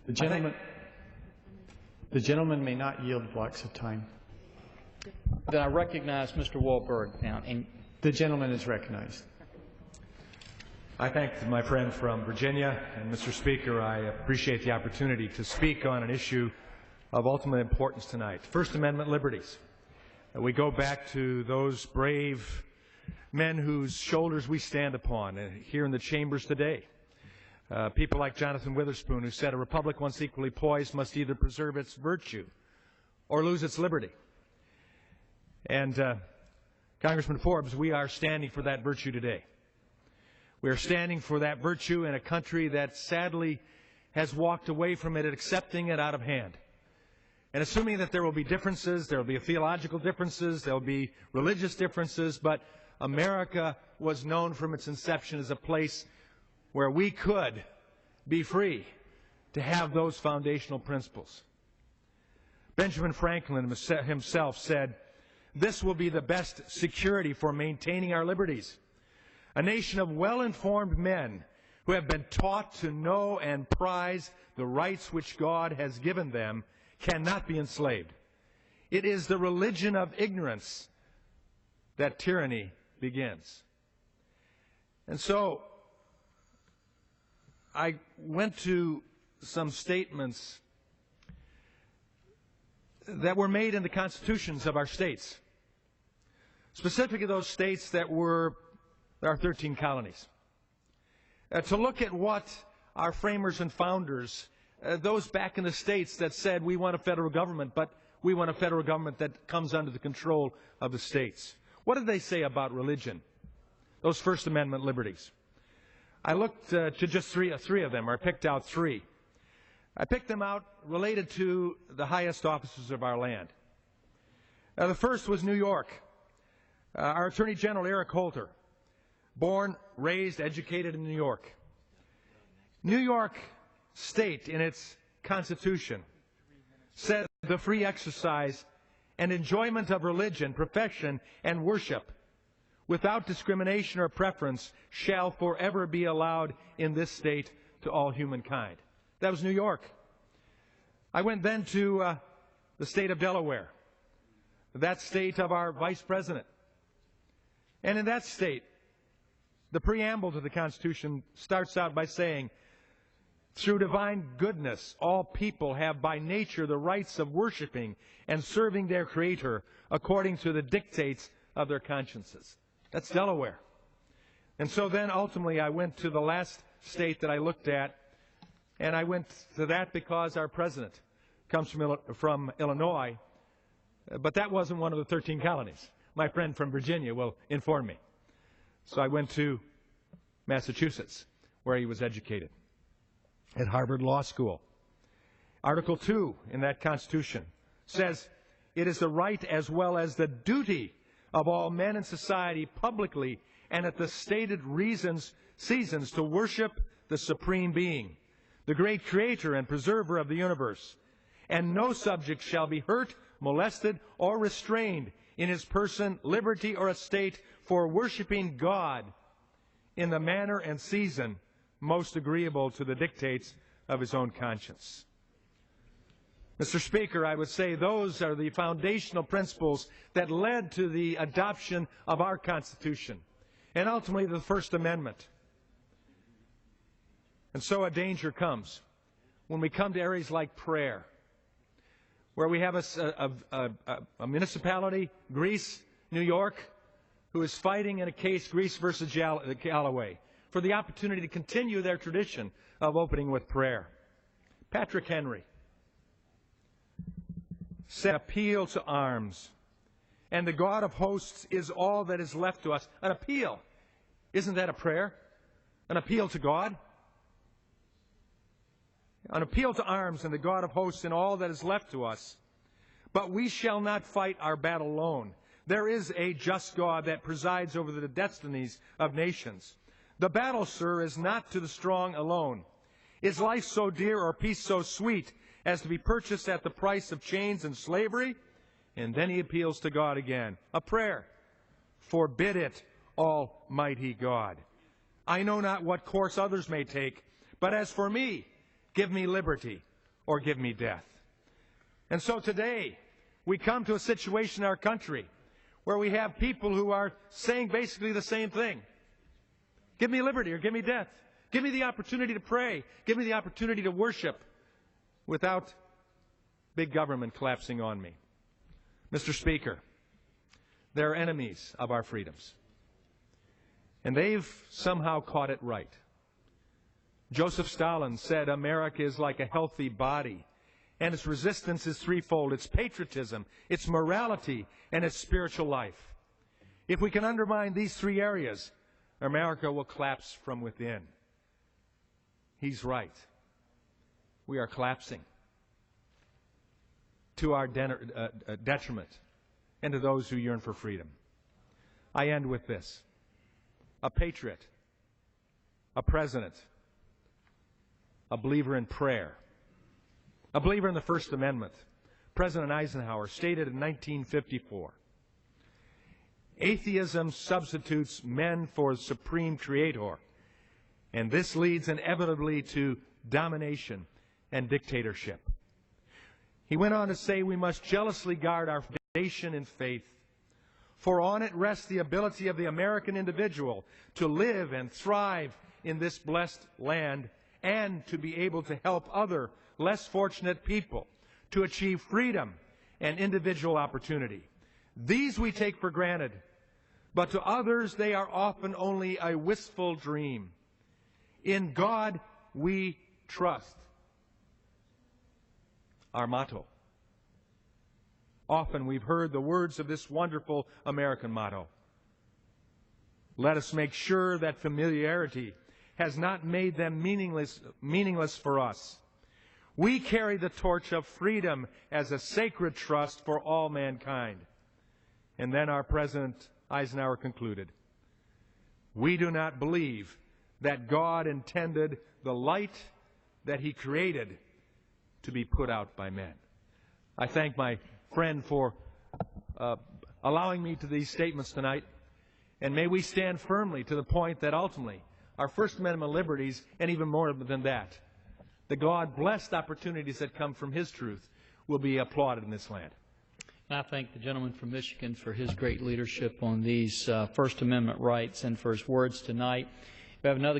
The gentleman may not yield blocks of time. Then I recognize Mr. Walberg now. The gentleman is recognized. I thank my friend from Virginia, and Mr. Speaker, I appreciate the opportunity to speak on an issue of ultimate importance tonight. First Amendment liberties. We go back to those brave men whose shoulders we stand upon here in the chambers today. People like Jonathan Witherspoon, who said a republic once equally poised must either preserve its virtue or lose its liberty. And Congressman Forbes, we are standing for that virtue today. We are standing for that virtue in a country that sadly has walked away from it, accepting it out of hand. And assuming that there will be differences, there will be theological differences, there will be religious differences, but America was known from its inception as a place where we could be free to have those foundational principles. Benjamin Franklin himself said, "This will be the best security for maintaining our liberties. A nation of well-informed men who have been taught to know and prize the rights which God has given them cannot be enslaved. It is the religion of ignorance that tyranny begins." And so I went to some statements that were made in the constitutions of our states, specifically those states that were our 13 colonies, to look at what our framers and founders, those back in the states that said we want a federal government, but we want a federal government that comes under the control of the states. What did they say about religion, those First Amendment liberties? I looked to just three of them, or I picked out three. I picked them out related to the highest officers of our land. The first was New York. Our Attorney General, Eric Holder, born, raised, educated in New York. New York State, in its Constitution, said the free exercise and enjoyment of religion, profession, and worship without discrimination or preference shall forever be allowed in this state to all humankind. That was New York. I went then to the state of Delaware, that state of our vice president. And in that state, the preamble to the Constitution starts out by saying, "Through divine goodness, all people have by nature the rights of worshiping and serving their Creator according to the dictates of their consciences." That's Delaware. And so then ultimately I went to the last state that I looked at, and I went to that because our president comes from Illinois, but that wasn't one of the 13 colonies. My friend from Virginia will inform me. So I went to Massachusetts, where he was educated, at Harvard Law School. Article 2 in that Constitution says, "It is the right as well as the duty of all men in society publicly and at the stated seasons to worship the Supreme Being, the great Creator and Preserver of the universe, and no subject shall be hurt, molested, or restrained in his person, liberty, or estate for worshiping God in the manner and season most agreeable to the dictates of his own conscience." Mr. Speaker, I would say those are the foundational principles that led to the adoption of our Constitution and ultimately the First Amendment. And so a danger comes when we come to areas like prayer, where we have a municipality, Greece, New York, who is fighting in a case, Greece versus Galloway, for the opportunity to continue their tradition of opening with prayer. Patrick Henry said, "Appeal to arms, and the God of hosts is all that is left to us." An appeal. Isn't that a prayer? An appeal to God? An appeal to arms and the God of hosts and all that is left to us. But we shall not fight our battle alone. There is a just God that presides over the destinies of nations. The battle, sir, is not to the strong alone. Is life so dear or peace so sweet as to be purchased at the price of chains and slavery? And then he appeals to God again. A prayer. Forbid it, Almighty God. I know not what course others may take, but as for me, give me liberty, or give me death. And so today, we come to a situation in our country where we have people who are saying basically the same thing. Give me liberty or give me death. Give me the opportunity to pray. Give me the opportunity to worship without big government collapsing on me. Mr. Speaker, they're enemies of our freedoms. And they've somehow caught it right. Joseph Stalin said America is like a healthy body, and its resistance is threefold. It's patriotism, it's morality, and it's spiritual life. If we can undermine these three areas, America will collapse from within. He's right. We are collapsing to our detriment and to those who yearn for freedom. I end with this. A patriot, a president, a believer in prayer, a believer in the First Amendment, President Eisenhower stated in 1954, atheism substitutes men for the supreme creator, and this leads inevitably to domination and dictatorship. He went on to say we must jealously guard our foundation in faith, for on it rests the ability of the American individual to live and thrive in this blessed land and to be able to help other less fortunate people to achieve freedom and individual opportunity. These we take for granted, but to others they are often only a wistful dream. In God we trust. Our motto. Often we've heard the words of this wonderful American motto. Let us make sure that familiarity has not made them meaningless for us. We carry the torch of freedom as a sacred trust for all mankind. And then our President Eisenhower concluded, we do not believe that God intended the light that He created to be put out by men. I thank my friend for allowing me to these statements tonight, and may we stand firmly to the point that ultimately our First Amendment liberties, and even more than that, the God-blessed opportunities that come from His truth, will be applauded in this land. And I thank the gentleman from Michigan for his great leadership on these First Amendment rights and for his words tonight. We have another